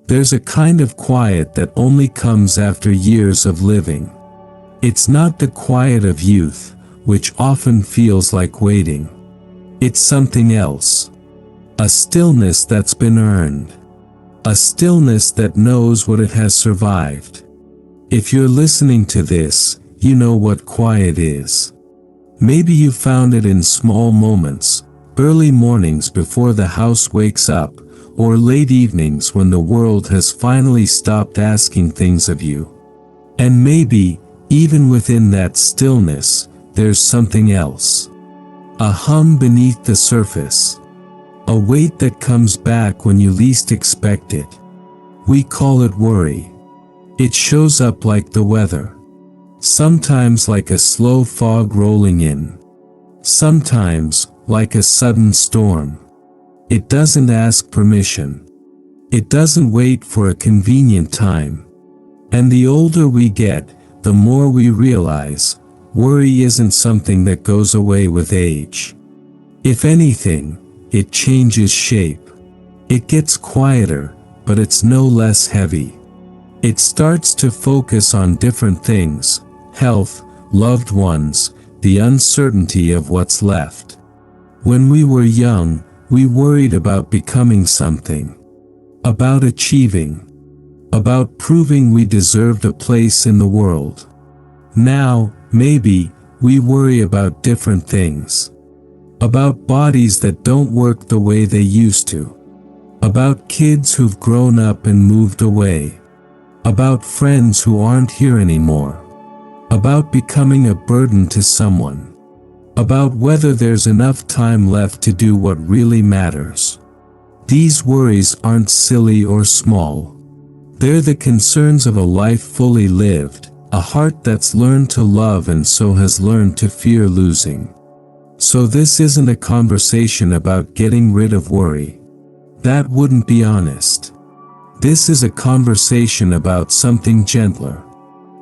There's a kind of quiet that only comes after years of living. It's not the quiet of youth, which often feels like waiting. It's something else. A stillness that's been earned. A stillness that knows what it has survived. If you're listening to this, you know what quiet is. Maybe you found it in small moments, early mornings before the house wakes up, or late evenings when the world has finally stopped asking things of you. And maybe, even within that stillness, there's something else. A hum beneath the surface. A weight that comes back when you least expect it. We call it worry. It shows up like the weather. Sometimes like a slow fog rolling in. Sometimes like a sudden storm. It doesn't ask permission. It doesn't wait for a convenient time. And the older we get, the more we realize, worry isn't something that goes away with age. If anything, it changes shape. It gets quieter, but it's no less heavy. It starts to focus on different things: health, loved ones, the uncertainty of what's left. When we were young, we worried about becoming something. About achieving. About proving we deserved a place in the world. Now, maybe, we worry about different things. About bodies that don't work the way they used to. About kids who've grown up and moved away. About friends who aren't here anymore. About becoming a burden to someone. About whether there's enough time left to do what really matters. These worries aren't silly or small. They're the concerns of a life fully lived, a heart that's learned to love and so has learned to fear losing. So this isn't a conversation about getting rid of worry. That wouldn't be honest. This is a conversation about something gentler.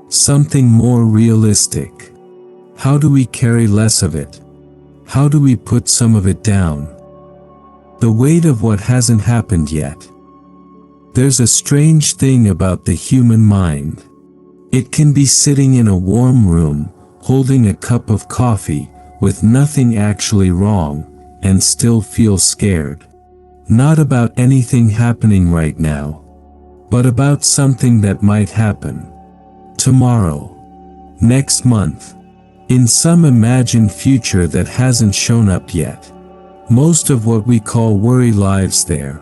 Something more realistic. How do we carry less of it? How do we put some of it down? The weight of what hasn't happened yet. There's a strange thing about the human mind. It can be sitting in a warm room, holding a cup of coffee, with nothing actually wrong, and still feel scared. Not about anything happening right now, but about something that might happen. Tomorrow. Next month. In some imagined future that hasn't shown up yet. Most of what we call worry lives there.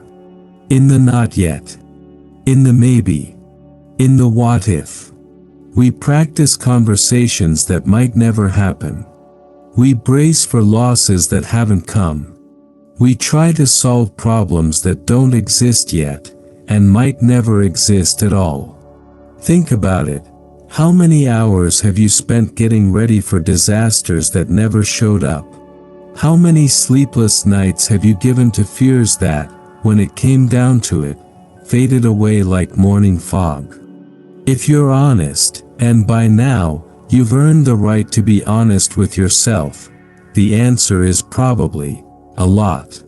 In the not yet. In the maybe. In the what if. We practice conversations that might never happen. We brace for losses that haven't come. We try to solve problems that don't exist yet, and might never exist at all. Think about it. How many hours have you spent getting ready for disasters that never showed up? How many sleepless nights have you given to fears that, when it came down to it, faded away like morning fog? If you're honest, and by now, you've earned the right to be honest with yourself, the answer is probably, a lot.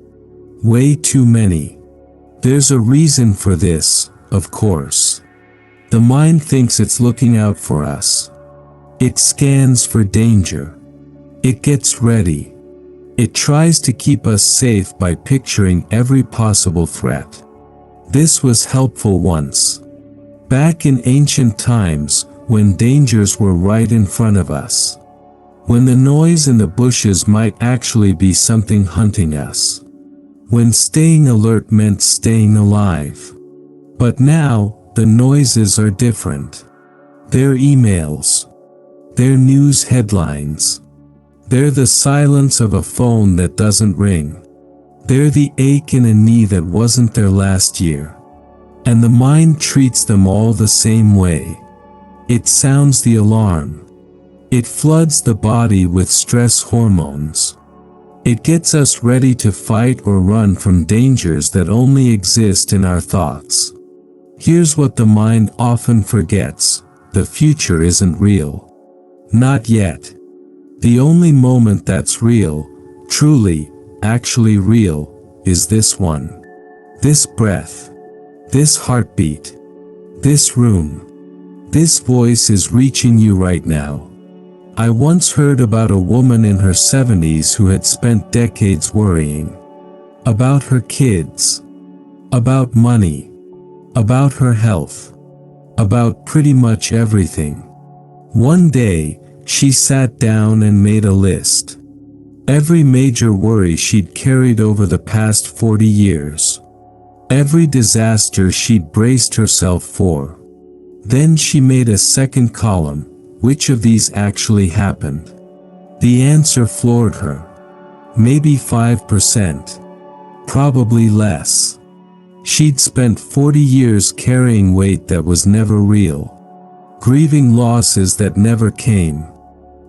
Way too many. There's a reason for this, of course. The mind thinks it's looking out for us. It scans for danger. It gets ready. It tries to keep us safe by picturing every possible threat. This was helpful once. Back in ancient times, when dangers were right in front of us. When the noise in the bushes might actually be something hunting us. When staying alert meant staying alive. But now, the noises are different. They're emails. They're news headlines. They're the silence of a phone that doesn't ring. They're the ache in a knee that wasn't there last year. And the mind treats them all the same way. It sounds the alarm. It floods the body with stress hormones. It gets us ready to fight or run from dangers that only exist in our thoughts. Here's what the mind often forgets: the future isn't real. Not yet. The only moment that's real, truly, actually real, is this one. This breath. This heartbeat. This room. This voice is reaching you right now. I once heard about a woman in her 70s who had spent decades worrying. About her kids. About money. About her health. About pretty much everything. One day, she sat down and made a list. Every major worry she'd carried over the past 40 years. Every disaster she'd braced herself for. Then she made a second column. Which of these actually happened? The answer floored her. Maybe 5%. Probably less. She'd spent 40 years carrying weight that was never real. Grieving losses that never came.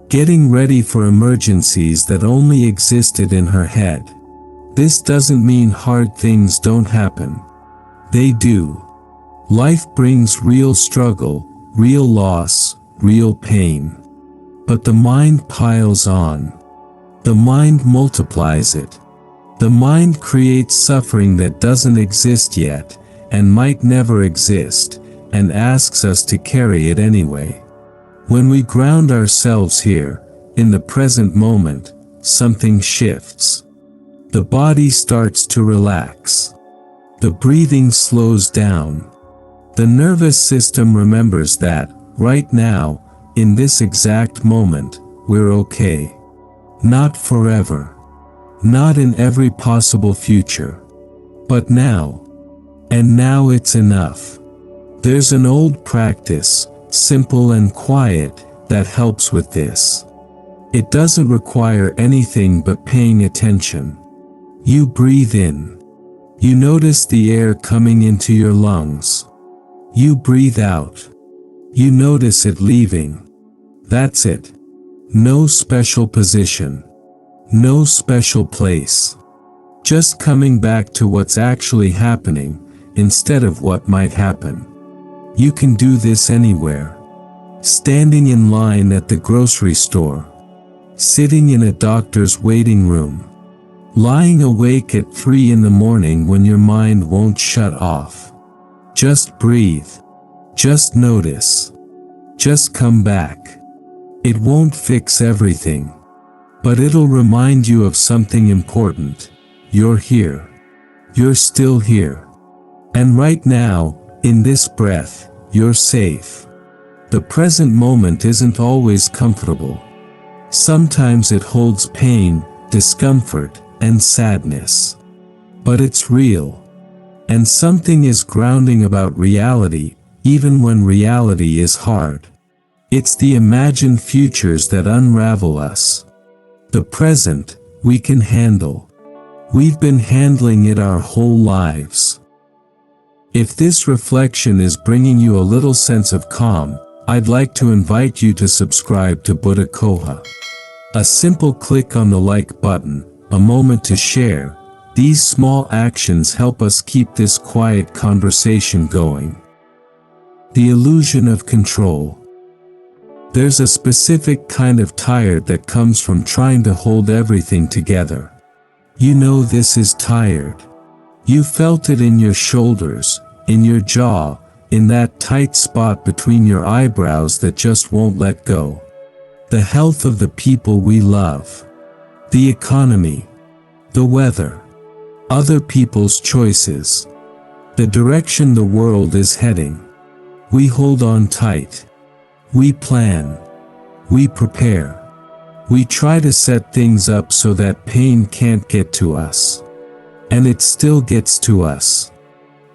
Getting ready for emergencies that only existed in her head. This doesn't mean hard things don't happen. They do. Life brings real struggle, real loss, real pain. But the mind piles on. The mind multiplies it. The mind creates suffering that doesn't exist yet, and might never exist, and asks us to carry it anyway. When we ground ourselves here, in the present moment, something shifts. The body starts to relax. The breathing slows down. The nervous system remembers that, right now, in this exact moment, we're okay. Not forever. Not in every possible future. But now. And now it's enough. There's an old practice, simple and quiet, that helps with this. It doesn't require anything but paying attention. You breathe in. You notice the air coming into your lungs. You breathe out. You notice it leaving. That's it. No special position. No special place. Just coming back to what's actually happening, instead of what might happen. You can do this anywhere. Standing in line at the grocery store. Sitting in a doctor's waiting room. Lying awake at 3 in the morning when your mind won't shut off. Just breathe. Just notice. Just come back. It won't fix everything. But it'll remind you of something important. You're here. You're still here. And right now, in this breath, you're safe. The present moment isn't always comfortable. Sometimes it holds pain, discomfort, and sadness. But it's real. And something is grounding about reality, even when reality is hard. It's the imagined futures that unravel us. The present, we can handle. We've been handling it our whole lives. If this reflection is bringing you a little sense of calm, I'd like to invite you to subscribe to Buddha Coha. A simple click on the like button, a moment to share, these small actions help us keep this quiet conversation going. The illusion of control. There's a specific kind of tired that comes from trying to hold everything together. You know this is tired. You felt it in your shoulders, in your jaw, in that tight spot between your eyebrows that just won't let go. The health of the people we love. The economy. The weather. Other people's choices. The direction the world is heading. We hold on tight. We plan. We prepare. We try to set things up so that pain can't get to us. And it still gets to us.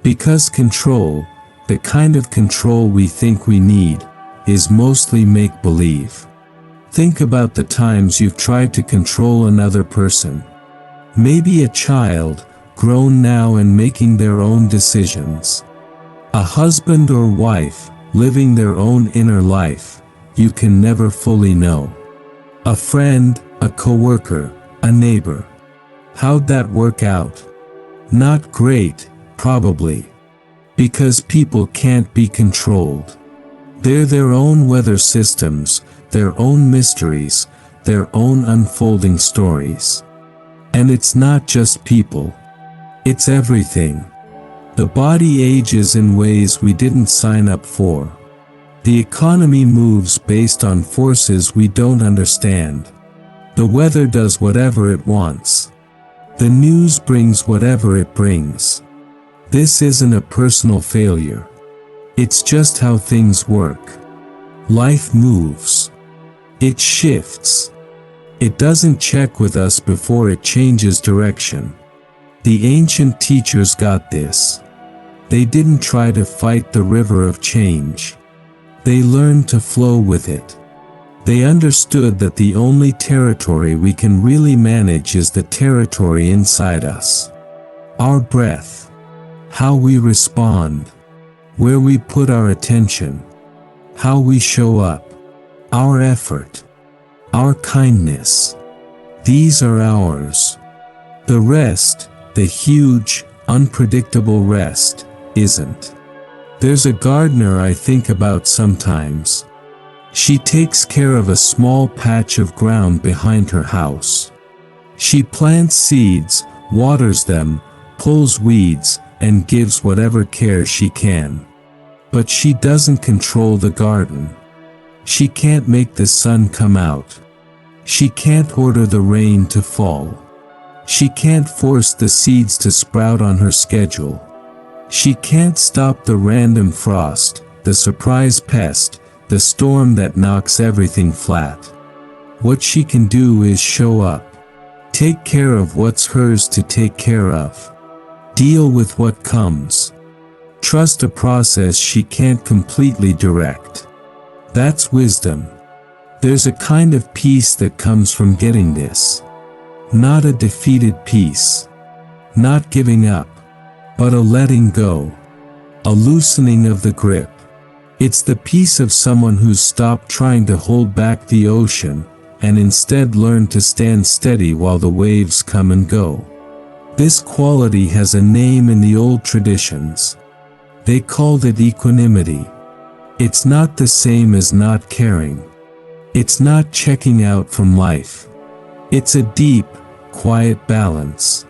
Because control, the kind of control we think we need, is mostly make-believe. Think about the times you've tried to control another person. Maybe a child, grown now and making their own decisions. A husband or wife, living their own inner life, you can never fully know. A friend, a coworker, a neighbor. How'd that work out? Not great, probably. Because people can't be controlled. They're their own weather systems, their own mysteries, their own unfolding stories. And it's not just people. It's everything. The body ages in ways we didn't sign up for. The economy moves based on forces we don't understand. The weather does whatever it wants. The news brings whatever it brings. This isn't a personal failure. It's just how things work. Life moves. It shifts. It doesn't check with us before it changes direction. The ancient teachers got this. They didn't try to fight the river of change. They learned to flow with it. They understood that the only territory we can really manage is the territory inside us. Our breath. How we respond. Where we put our attention. How we show up. Our effort. Our kindness. These are ours. The rest, the huge, unpredictable rest, isn't. There's a gardener I think about sometimes. She takes care of a small patch of ground behind her house. She plants seeds, waters them, pulls weeds, and gives whatever care she can. But she doesn't control the garden. She can't make the sun come out. She can't order the rain to fall. She can't force the seeds to sprout on her schedule. She can't stop the random frost, the surprise pest, the storm that knocks everything flat. What she can do is show up. Take care of what's hers to take care of. Deal with what comes. Trust a process she can't completely direct. That's wisdom. There's a kind of peace that comes from getting this. Not a defeated peace. Not giving up. But a letting go. A loosening of the grip. It's the peace of someone who's stopped trying to hold back the ocean, and instead learned to stand steady while the waves come and go. This quality has a name in the old traditions. They called it equanimity. It's not the same as not caring. It's not checking out from life. It's a deep, quiet balance.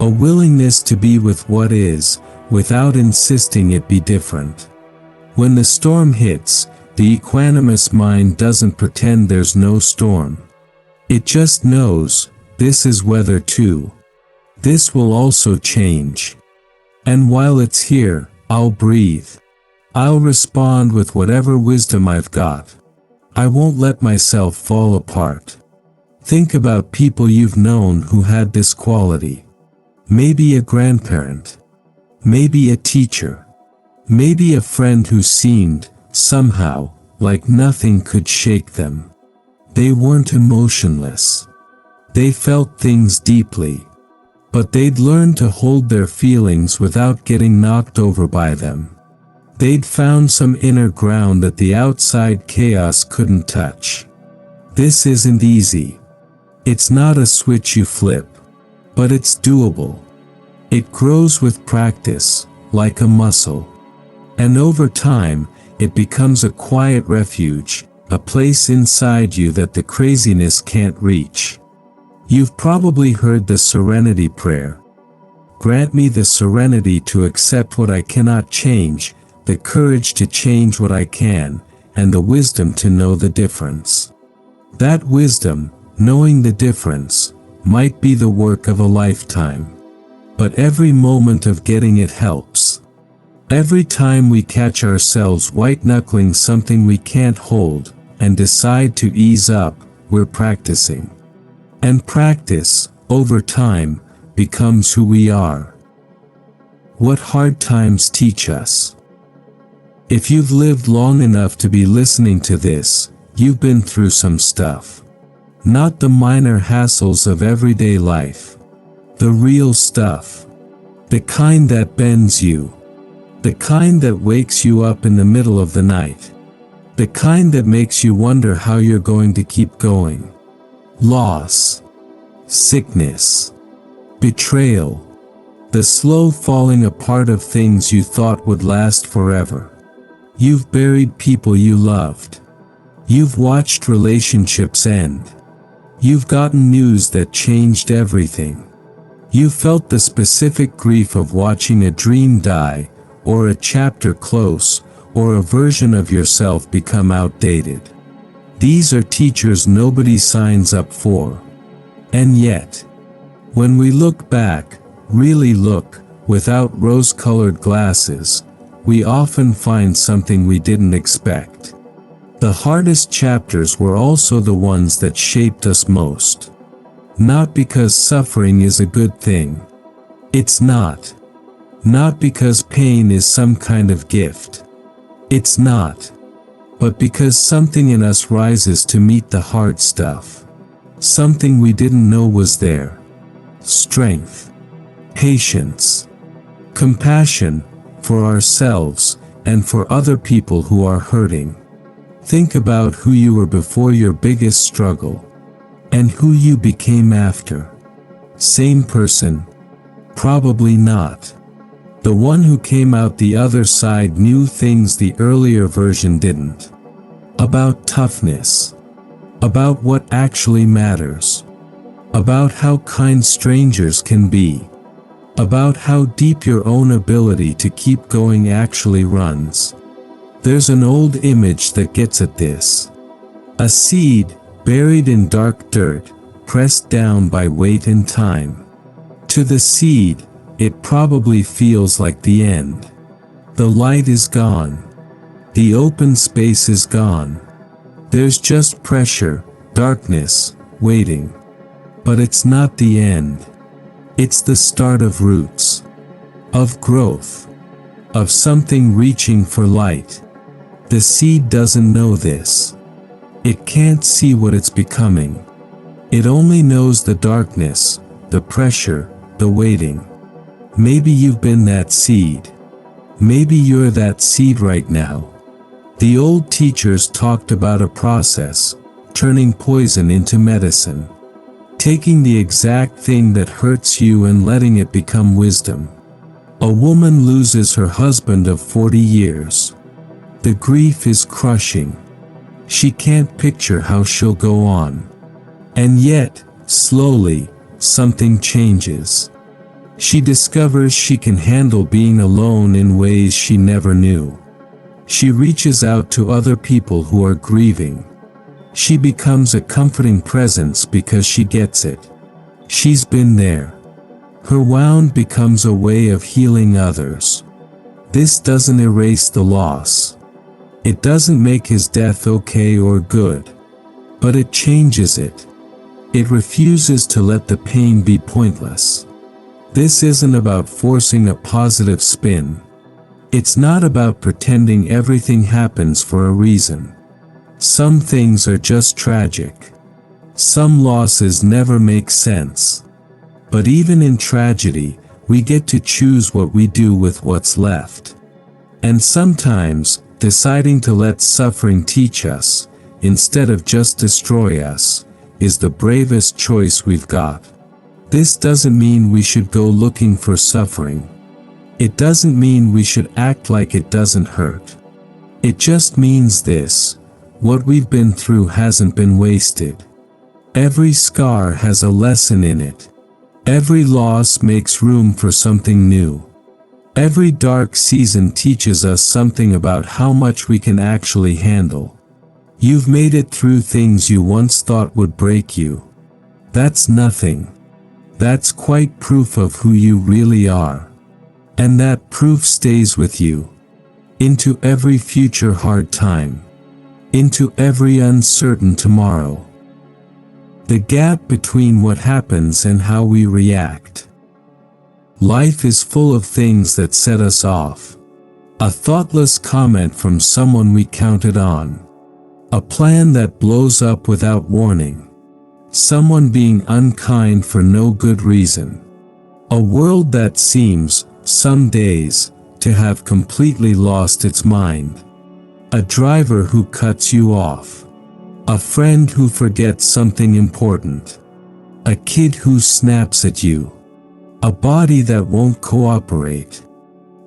A willingness to be with what is, without insisting it be different. When the storm hits, the equanimous mind doesn't pretend there's no storm. It just knows, this is weather too. This will also change. And while it's here, I'll breathe. I'll respond with whatever wisdom I've got. I won't let myself fall apart. Think about people you've known who had this quality. Maybe a grandparent. Maybe a teacher. Maybe a friend who seemed, somehow, like nothing could shake them. They weren't emotionless. They felt things deeply. But they'd learned to hold their feelings without getting knocked over by them. They'd found some inner ground that the outside chaos couldn't touch. This isn't easy. It's not a switch you flip. But it's doable. It grows with practice, like a muscle. And over time, it becomes a quiet refuge, a place inside you that the craziness can't reach. You've probably heard the serenity prayer. Grant me the serenity to accept what I cannot change, the courage to change what I can, and the wisdom to know the difference. That wisdom, knowing the difference, might be the work of a lifetime. But every moment of getting it helps. Every time we catch ourselves white-knuckling something we can't hold, and decide to ease up, we're practicing. And practice, over time, becomes who we are. What hard times teach us. If you've lived long enough to be listening to this, you've been through some stuff. Not the minor hassles of everyday life. The real stuff. The kind that bends you. The kind that wakes you up in the middle of the night. The kind that makes you wonder how you're going to keep going. Loss. Sickness. Betrayal. The slow falling apart of things you thought would last forever. You've buried people you loved. You've watched relationships end. You've gotten news that changed everything. You felt the specific grief of watching a dream die, or a chapter close, or a version of yourself become outdated. These are teachers nobody signs up for. And yet, when we look back, really look, without rose-colored glasses, we often find something we didn't expect. The hardest chapters were also the ones that shaped us most. Not because suffering is a good thing. It's not. Not because pain is some kind of gift. It's not. But because something in us rises to meet the hard stuff. Something we didn't know was there. Strength. Patience. Compassion, for ourselves, and for other people who are hurting. Think about who you were before your biggest struggle. And who you became after. Same person? Probably not. The one who came out the other side knew things the earlier version didn't. About toughness. About what actually matters. About how kind strangers can be. About how deep your own ability to keep going actually runs. There's an old image that gets at this. A seed, buried in dark dirt, pressed down by weight and time. To the seed, it probably feels like the end. The light is gone. The open space is gone. There's just pressure, darkness, waiting. But it's not the end. It's the start of roots. Of growth. Of something reaching for light. The seed doesn't know this. It can't see what it's becoming. It only knows the darkness, the pressure, the waiting. Maybe you've been that seed. Maybe you're that seed right now. The old teachers talked about a process, turning poison into medicine. Taking the exact thing that hurts you and letting it become wisdom. A woman loses her husband of 40 years. The grief is crushing. She can't picture how she'll go on. And yet, slowly, something changes. She discovers she can handle being alone in ways she never knew. She reaches out to other people who are grieving. She becomes a comforting presence because she gets it. She's been there. Her wound becomes a way of healing others. This doesn't erase the loss. It doesn't make his death okay or good. But it changes it. It refuses to let the pain be pointless. This isn't about forcing a positive spin. It's not about pretending everything happens for a reason. Some things are just tragic. Some losses never make sense. But even in tragedy, we get to choose what we do with what's left. And sometimes, deciding to let suffering teach us, instead of just destroy us, is the bravest choice we've got. This doesn't mean we should go looking for suffering. It doesn't mean we should act like it doesn't hurt. It just means this: what we've been through hasn't been wasted. Every scar has a lesson in it. Every loss makes room for something new. Every dark season teaches us something about how much we can actually handle. You've made it through things you once thought would break you. That's nothing. That's quite proof of who you really are. And that proof stays with you. Into every future hard time. Into every uncertain tomorrow. The gap between what happens and how we react. Life is full of things that set us off. A thoughtless comment from someone we counted on. A plan that blows up without warning. Someone being unkind for no good reason. A world that seems, some days, to have completely lost its mind. A driver who cuts you off. A friend who forgets something important. A kid who snaps at you. A body that won't cooperate.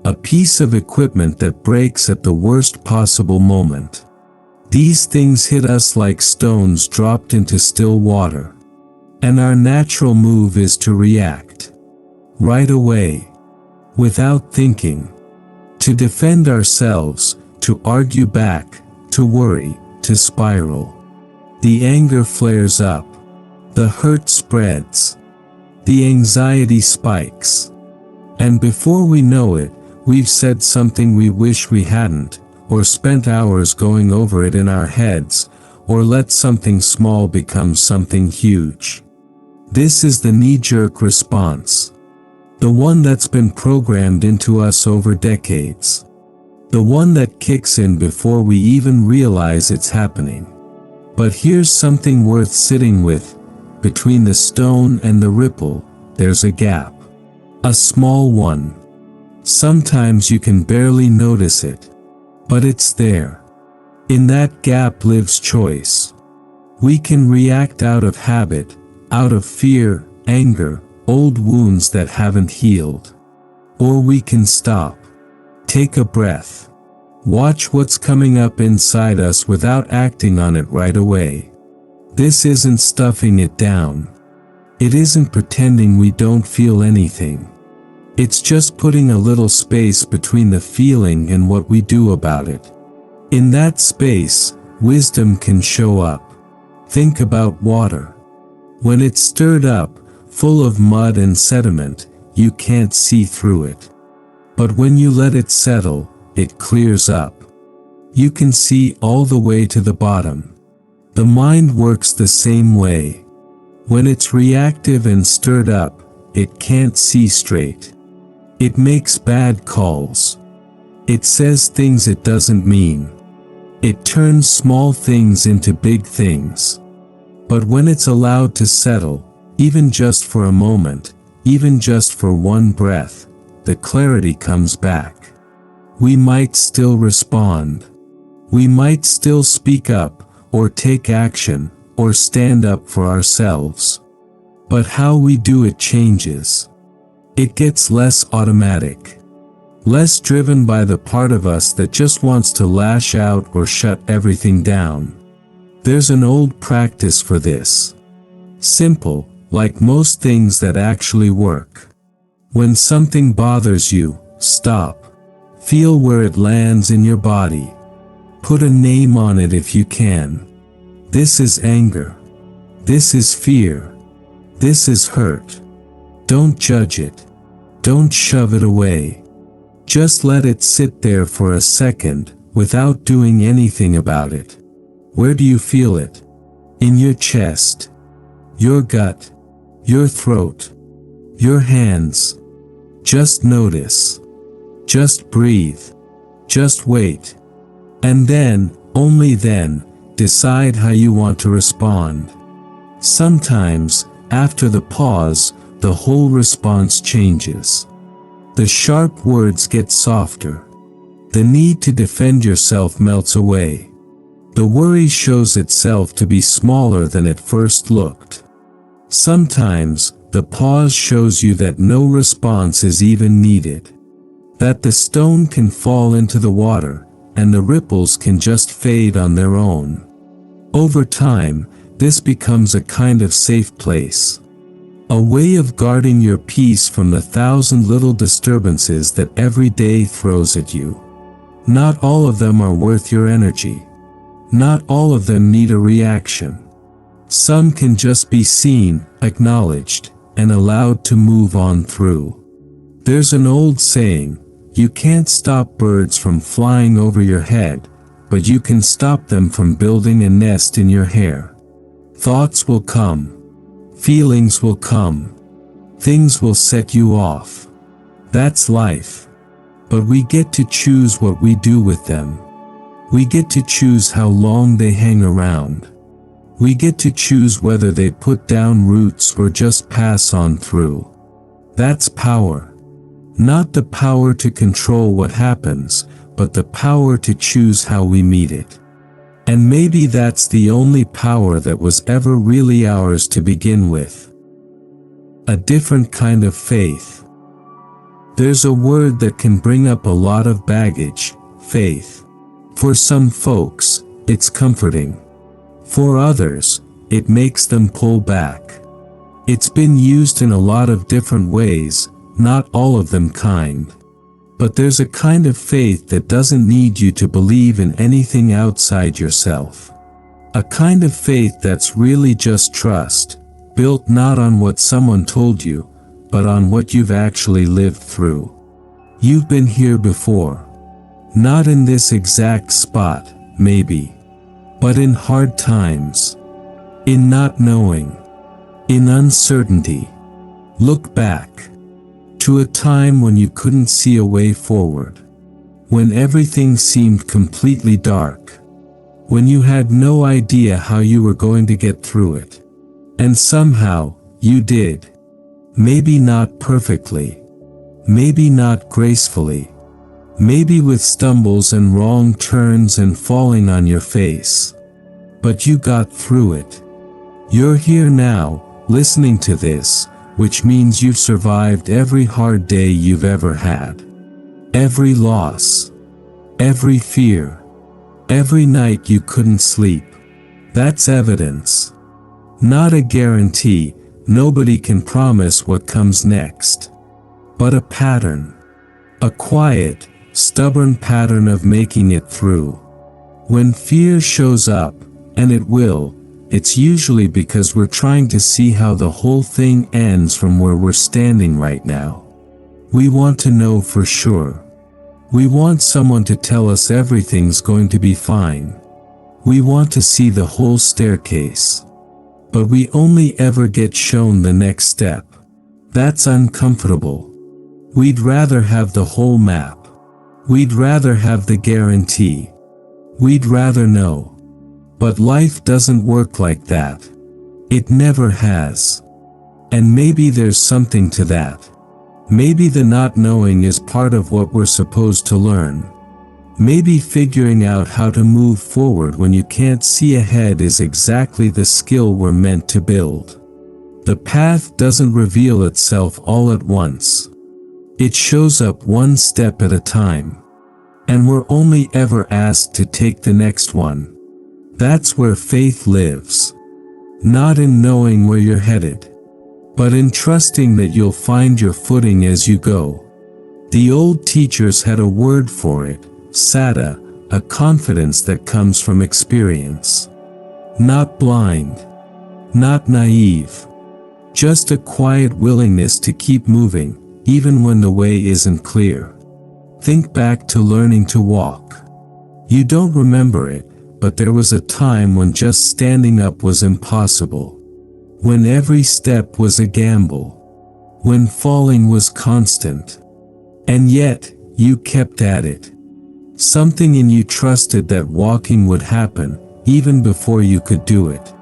A piece of equipment that breaks at the worst possible moment. These things hit us like stones dropped into still water. And our natural move is to react. right away, without thinking. To defend ourselves, to argue back, to worry, to spiral. The anger flares up. The hurt spreads. The anxiety spikes. And before we know it, we've said something we wish we hadn't, or spent hours going over it in our heads, or let something small become something huge. This is the knee-jerk response. The one that's been programmed into us over decades. The one that kicks in before we even realize it's happening. But here's something worth sitting with. Between the stone and the ripple, there's a gap. A small one. Sometimes you can barely notice it. But it's there. In that gap lives choice. We can react out of habit, out of fear, anger, old wounds that haven't healed. Or we can stop. Take a breath. Watch what's coming up inside us without acting on it right away. This isn't stuffing it down. It isn't pretending we don't feel anything. It's just putting a little space between the feeling and what we do about it. In that space, wisdom can show up. Think about water. When it's stirred up, full of mud and sediment, you can't see through it. But when you let it settle, it clears up. You can see all the way to the bottom. The mind works the same way. When it's reactive and stirred up, it can't see straight. It makes bad calls. It says things it doesn't mean. It turns small things into big things. But when it's allowed to settle, even just for a moment, even just for one breath, the clarity comes back. We might still respond. We might still speak up, or take action, or stand up for ourselves. But how we do it changes. It gets less automatic. Less driven by the part of us that just wants to lash out or shut everything down. There's an old practice for this. Simple, like most things that actually work. When something bothers you, stop. Feel where it lands in your body. Put a name on it if you can. This is anger. This is fear. This is hurt. Don't judge it. Don't shove it away. Just let it sit there for a second, without doing anything about it. Where do you feel it? In your chest. Your gut. Your throat. Your hands. Just notice. Just breathe. Just wait. And then, only then, decide how you want to respond. Sometimes, after the pause, the whole response changes. The sharp words get softer. The need to defend yourself melts away. The worry shows itself to be smaller than it first looked. Sometimes, the pause shows you that no response is even needed. That the stone can fall into the water, and the ripples can just fade on their own. Over time, this becomes a kind of safe place. A way of guarding your peace from the 1,000 little disturbances that every day throws at you. Not all of them are worth your energy. Not all of them need a reaction. Some can just be seen, acknowledged, and allowed to move on through. There's an old saying, you can't stop birds from flying over your head, but you can stop them from building a nest in your hair. Thoughts will come. Feelings will come. Things will set you off. That's life. But we get to choose what we do with them. We get to choose how long they hang around. We get to choose whether they put down roots or just pass on through. That's power. Not the power to control what happens, but the power to choose how we meet it. And maybe that's the only power that was ever really ours to begin with. A different kind of faith. There's a word that can bring up a lot of baggage, faith. For some folks, it's comforting. For others, it makes them pull back. It's been used in a lot of different ways, not all of them kind. But there's a kind of faith that doesn't need you to believe in anything outside yourself. A kind of faith that's really just trust, built not on what someone told you, but on what you've actually lived through. You've been here before. Not in this exact spot, maybe. But in hard times. In not knowing. In uncertainty. Look back. To a time when you couldn't see a way forward. When everything seemed completely dark. When you had no idea how you were going to get through it. And somehow, you did. Maybe not perfectly. Maybe not gracefully. Maybe with stumbles and wrong turns and falling on your face. But you got through it. You're here now, listening to this, which means you've survived every hard day you've ever had. Every loss. Every fear. Every night you couldn't sleep. That's evidence. Not a guarantee, nobody can promise what comes next. But a pattern. A quiet, stubborn pattern of making it through. When fear shows up, and it will, it's usually because we're trying to see how the whole thing ends from where we're standing right now. We want to know for sure. We want someone to tell us everything's going to be fine. We want to see the whole staircase. But we only ever get shown the next step. That's uncomfortable. We'd rather have the whole map. We'd rather have the guarantee. We'd rather know. But life doesn't work like that. It never has. And maybe there's something to that. Maybe the not knowing is part of what we're supposed to learn. Maybe figuring out how to move forward when you can't see ahead is exactly the skill we're meant to build. The path doesn't reveal itself all at once. It shows up one step at a time. And we're only ever asked to take the next one. That's where faith lives. Not in knowing where you're headed, but in trusting that you'll find your footing as you go. The old teachers had a word for it, saddha, a confidence that comes from experience. Not blind. Not naive. Just a quiet willingness to keep moving, even when the way isn't clear. Think back to learning to walk. You don't remember it, but there was a time when just standing up was impossible. When every step was a gamble. When falling was constant. And yet, you kept at it. Something in you trusted that walking would happen, even before you could do it.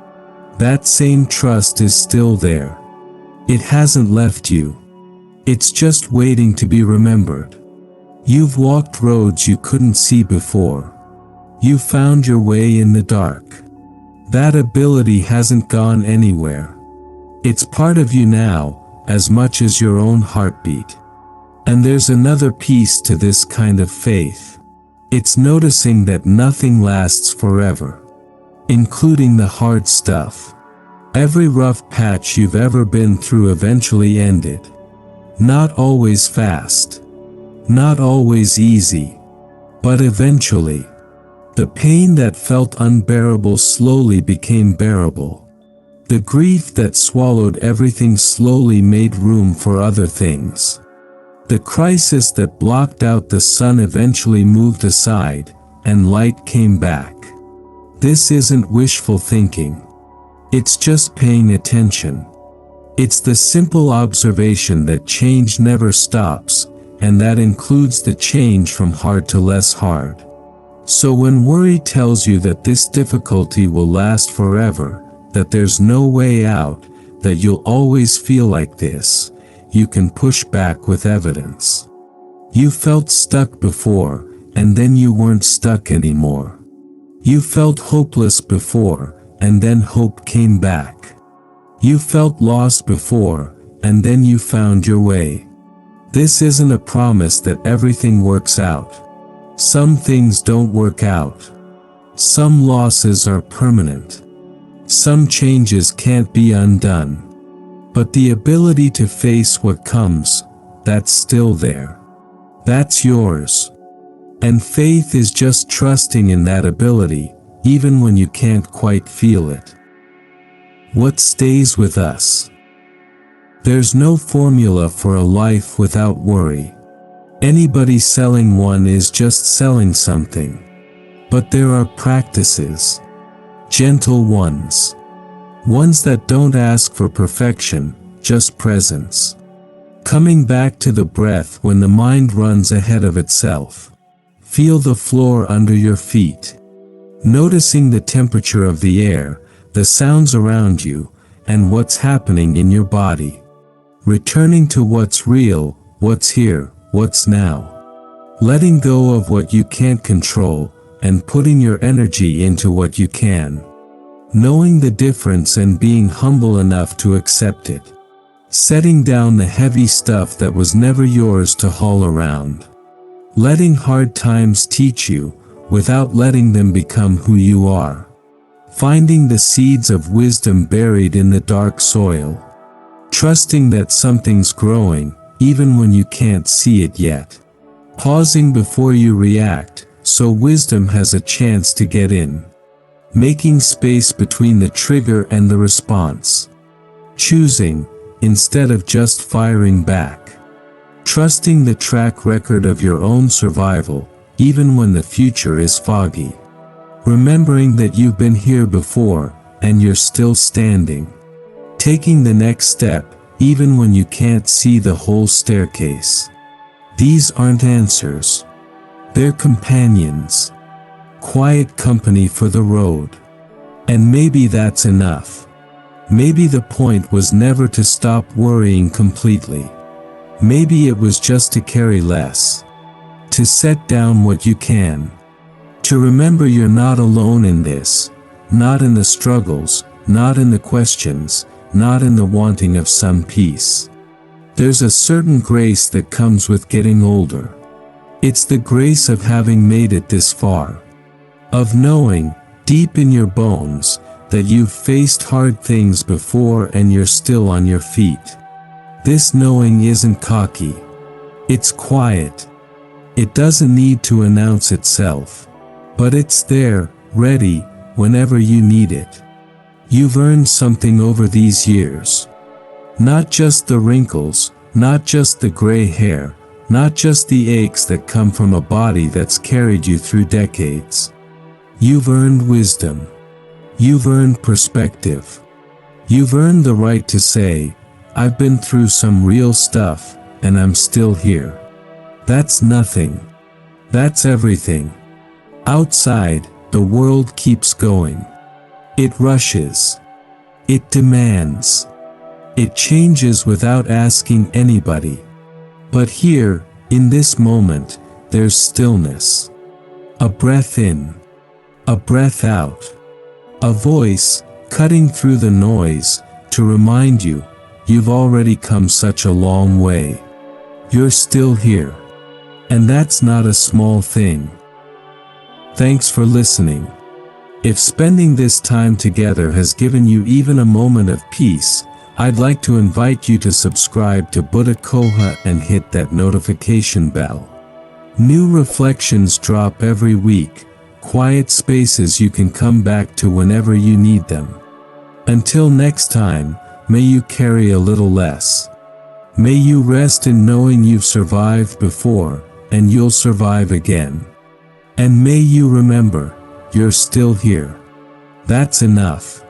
That same trust is still there. It hasn't left you. It's just waiting to be remembered. You've walked roads you couldn't see before. You found your way in the dark. That ability hasn't gone anywhere. It's part of you now, as much as your own heartbeat. And there's another piece to this kind of faith. It's noticing that nothing lasts forever. Including the hard stuff. Every rough patch you've ever been through eventually ended. Not always fast. Not always easy. But eventually. The pain that felt unbearable slowly became bearable. The grief that swallowed everything slowly made room for other things. The crisis that blocked out the sun eventually moved aside, and light came back. This isn't wishful thinking. It's just paying attention. It's the simple observation that change never stops, and that includes the change from hard to less hard. So when worry tells you that this difficulty will last forever, that there's no way out, that you'll always feel like this, you can push back with evidence. You felt stuck before, and then you weren't stuck anymore. You felt hopeless before, and then hope came back. You felt lost before, and then you found your way. This isn't a promise that everything works out. Some things don't work out. Some losses are permanent. Some changes can't be undone. But the ability to face what comes, that's still there. That's yours. And faith is just trusting in that ability, even when you can't quite feel it. What stays with us? There's no formula for a life without worry. Anybody selling one is just selling something. But there are practices. Gentle ones. Ones that don't ask for perfection, just presence. Coming back to the breath when the mind runs ahead of itself. Feel the floor under your feet. Noticing the temperature of the air, the sounds around you, and what's happening in your body. Returning to what's real, what's here, what's now. Letting go of what you can't control, and putting your energy into what you can. Knowing the difference and being humble enough to accept it. Setting down the heavy stuff that was never yours to haul around. Letting hard times teach you, without letting them become who you are. Finding the seeds of wisdom buried in the dark soil. Trusting that something's growing, even when you can't see it yet. Pausing before you react, so wisdom has a chance to get in. Making space between the trigger and the response. Choosing, instead of just firing back. Trusting the track record of your own survival, even when the future is foggy. Remembering that you've been here before, and you're still standing. Taking the next step, even when you can't see the whole staircase. These aren't answers. They're companions. Quiet company for the road. And maybe that's enough. Maybe the point was never to stop worrying completely. Maybe it was just to carry less. To set down what you can. To remember you're not alone in this, not in the struggles, not in the questions, not in the wanting of some peace. There's a certain grace that comes with getting older. It's the grace of having made it this far. Of knowing, deep in your bones, that you've faced hard things before and you're still on your feet. This knowing isn't cocky. It's quiet. It doesn't need to announce itself. But it's there, ready, whenever you need it. You've earned something over these years. Not just the wrinkles, not just the gray hair, not just the aches that come from a body that's carried you through decades. You've earned wisdom. You've earned perspective. You've earned the right to say, I've been through some real stuff, and I'm still here. That's nothing. That's everything. Outside, the world keeps going. It rushes. It demands. It changes without asking anybody. But here, in this moment, there's stillness. A breath in. A breath out. A voice, cutting through the noise, to remind you, you've already come such a long way. You're still here. And that's not a small thing. Thanks for listening. If spending this time together has given you even a moment of peace, I'd like to invite you to subscribe to Buddha Coha and hit that notification bell. New reflections drop every week, quiet spaces you can come back to whenever you need them. Until next time, may you carry a little less. May you rest in knowing you've survived before, and you'll survive again. And may you remember, you're still here. That's enough.